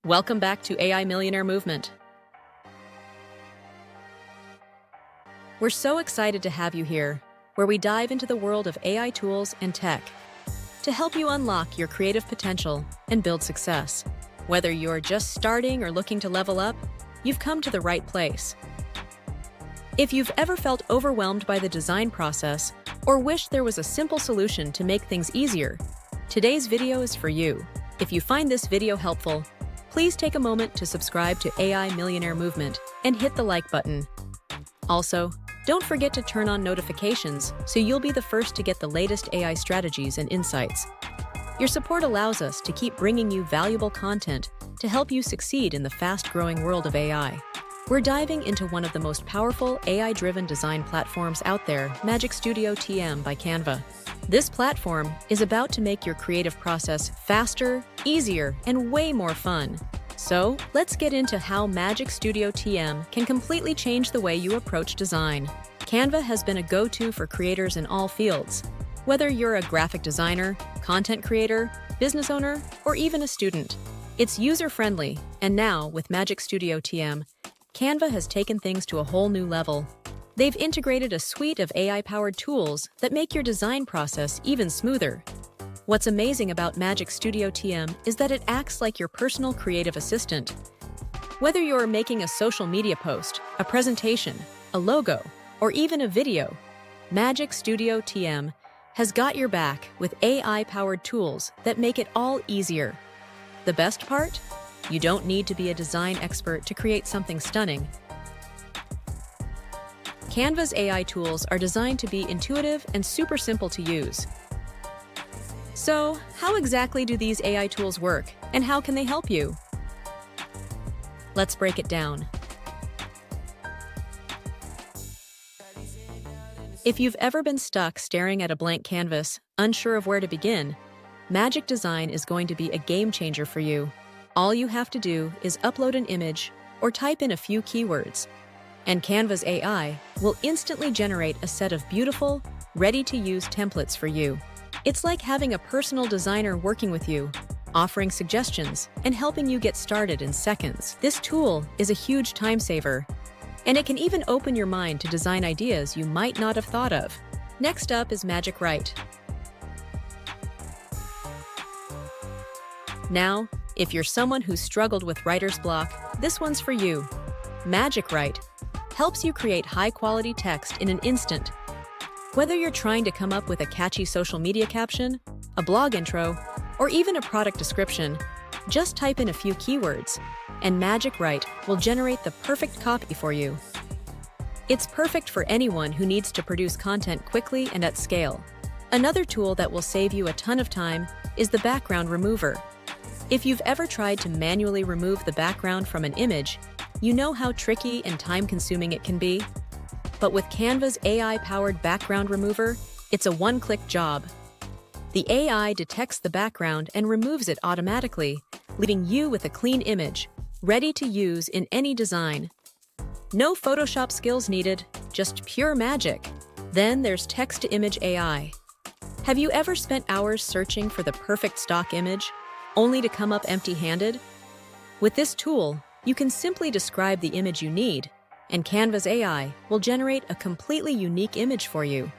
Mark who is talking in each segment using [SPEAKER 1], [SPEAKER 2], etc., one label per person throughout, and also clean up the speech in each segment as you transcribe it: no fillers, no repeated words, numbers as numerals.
[SPEAKER 1] Welcome back to AI Millionaire Movement. We're so excited to have you here, where we dive into the world of AI tools and tech to help you unlock your creative potential and build success. Whether you're just starting or looking to level up, you've come to the right place. If you've ever felt overwhelmed by the design process or wished there was a simple solution to make things easier, today's video is for you. If you find this video helpful, please take a moment to subscribe to AI Millionaire Movement and hit the like button. Also, don't forget to turn on notifications so you'll be the first to get the latest AI strategies and insights. Your support allows us to keep bringing you valuable content to help you succeed in the fast-growing world of AI. We're diving into one of the most powerful AI-driven design platforms out there, Magic Studio TM by Canva. This platform is about to make your creative process faster, easier, and way more fun. So, let's get into how Magic Studio TM can completely change the way you approach design. Canva has been a go-to for creators in all fields. Whether you're a graphic designer, content creator, business owner, or even a student, it's user-friendly, and now, with Magic Studio TM, Canva has taken things to a whole new level. They've integrated a suite of AI-powered tools that make your design process even smoother. What's amazing about Magic Studio TM is that it acts like your personal creative assistant. Whether you're making a social media post, a presentation, a logo, or even a video, Magic Studio TM has got your back with AI-powered tools that make it all easier. The best part? You don't need to be a design expert to create something stunning. Canva's AI tools are designed to be intuitive and super simple to use. So, how exactly do these AI tools work, and how can they help you? Let's break it down. If you've ever been stuck staring at a blank canvas, unsure of where to begin, Magic Design is going to be a game changer for you. All you have to do is upload an image or type in a few keywords, and Canva's AI will instantly generate a set of beautiful, ready-to-use templates for you. It's like having a personal designer working with you, offering suggestions and helping you get started in seconds. This tool is a huge time saver, and it can even open your mind to design ideas you might not have thought of. Next up is Magic Write. Now, if you're someone who's struggled with writer's block, this one's for you. Magic Write helps you create high-quality text in an instant. Whether you're trying to come up with a catchy social media caption, a blog intro, or even a product description, just type in a few keywords, and Magic Write will generate the perfect copy for you. It's perfect for anyone who needs to produce content quickly and at scale. Another tool that will save you a ton of time is the background remover. If you've ever tried to manually remove the background from an image, you know how tricky and time-consuming it can be. But with Canva's AI-powered background remover, it's a one-click job. The AI detects the background and removes it automatically, leaving you with a clean image, ready to use in any design. No Photoshop skills needed, just pure magic. Then there's text-to-image AI. Have you ever spent hours searching for the perfect stock image, only to come up empty-handed? With this tool, you can simply describe the image you need, and Canva's AI will generate a completely unique image for you.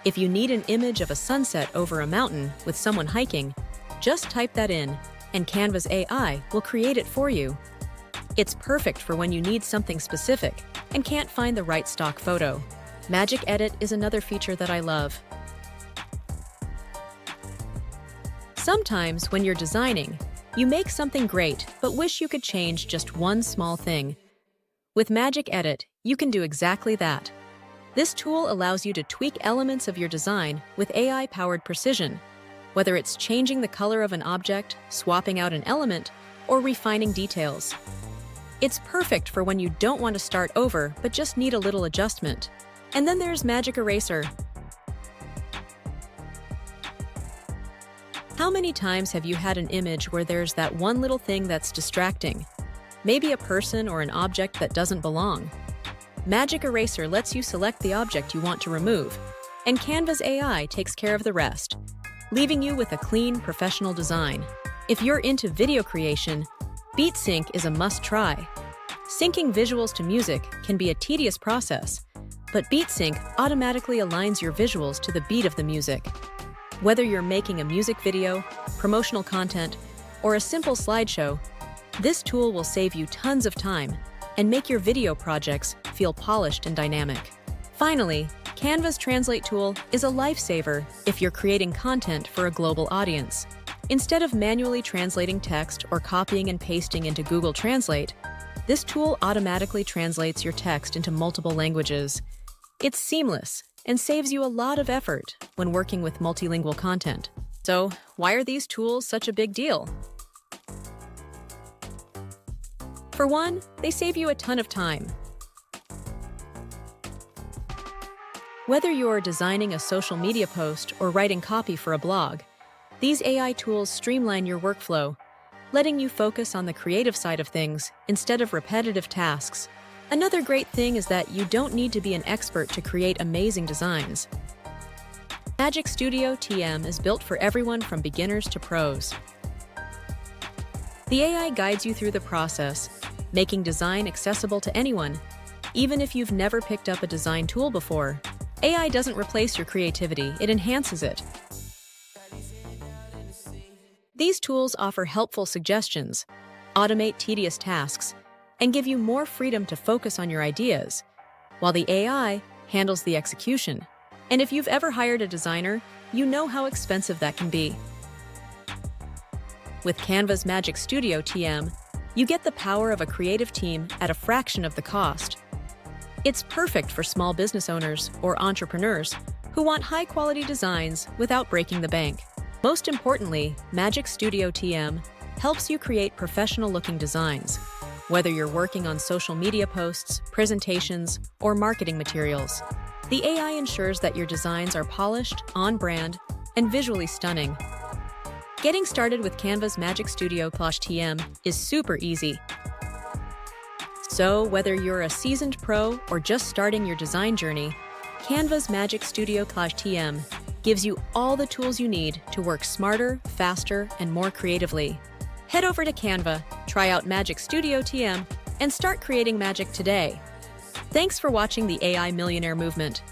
[SPEAKER 1] If you need an image of a sunset over a mountain with someone hiking, just type that in, and Canva's AI will create it for you. It's perfect for when you need something specific and can't find the right stock photo. Magic Edit is another feature that I love. Sometimes when you're designing, you make something great but wish you could change just one small thing. With Magic Edit, you can do exactly that. This tool allows you to tweak elements of your design with AI-powered precision, whether it's changing the color of an object, swapping out an element, or refining details. It's perfect for when you don't want to start over but just need a little adjustment. And then there's Magic Eraser. How many times have you had an image where there's that one little thing that's distracting? Maybe a person or an object that doesn't belong. Magic Eraser lets you select the object you want to remove, and Canva's AI takes care of the rest, leaving you with a clean, professional design. If you're into video creation, Beatsync is a must-try. Syncing visuals to music can be a tedious process, but Beatsync automatically aligns your visuals to the beat of the music. Whether you're making a music video, promotional content, or a simple slideshow, this tool will save you tons of time and make your video projects feel polished and dynamic. Finally, Canva's Translate tool is a lifesaver if you're creating content for a global audience. Instead of manually translating text or copying and pasting into Google Translate, this tool automatically translates your text into multiple languages. It's seamless and saves you a lot of effort when working with multilingual content. So, why are these tools such a big deal? For one, they save you a ton of time. Whether you're designing a social media post or writing copy for a blog, these AI tools streamline your workflow, letting you focus on the creative side of things instead of repetitive tasks. Another great thing is that you don't need to be an expert to create amazing designs. Magic Studio TM is built for everyone from beginners to pros. The AI guides you through the process, making design accessible to anyone, even if you've never picked up a design tool before. AI doesn't replace your creativity, it enhances it. These tools offer helpful suggestions, automate tedious tasks, and give you more freedom to focus on your ideas, while the AI handles the execution. And if you've ever hired a designer, you know how expensive that can be. With Canva's Magic Studio TM, you get the power of a creative team at a fraction of the cost. It's perfect for small business owners or entrepreneurs who want high-quality designs without breaking the bank. Most importantly, Magic Studio TM helps you create professional-looking designs, whether you're working on social media posts, presentations, or marketing materials. The AI ensures that your designs are polished, on-brand, and visually stunning. Getting started with Canva's Magic Studio TM is super easy. So, whether you're a seasoned pro or just starting your design journey, Canva's Magic Studio TM gives you all the tools you need to work smarter, faster, and more creatively. Head over to Canva, try out Magic Studio TM, and start creating magic today. Thanks for watching the AI Millionaire Movement.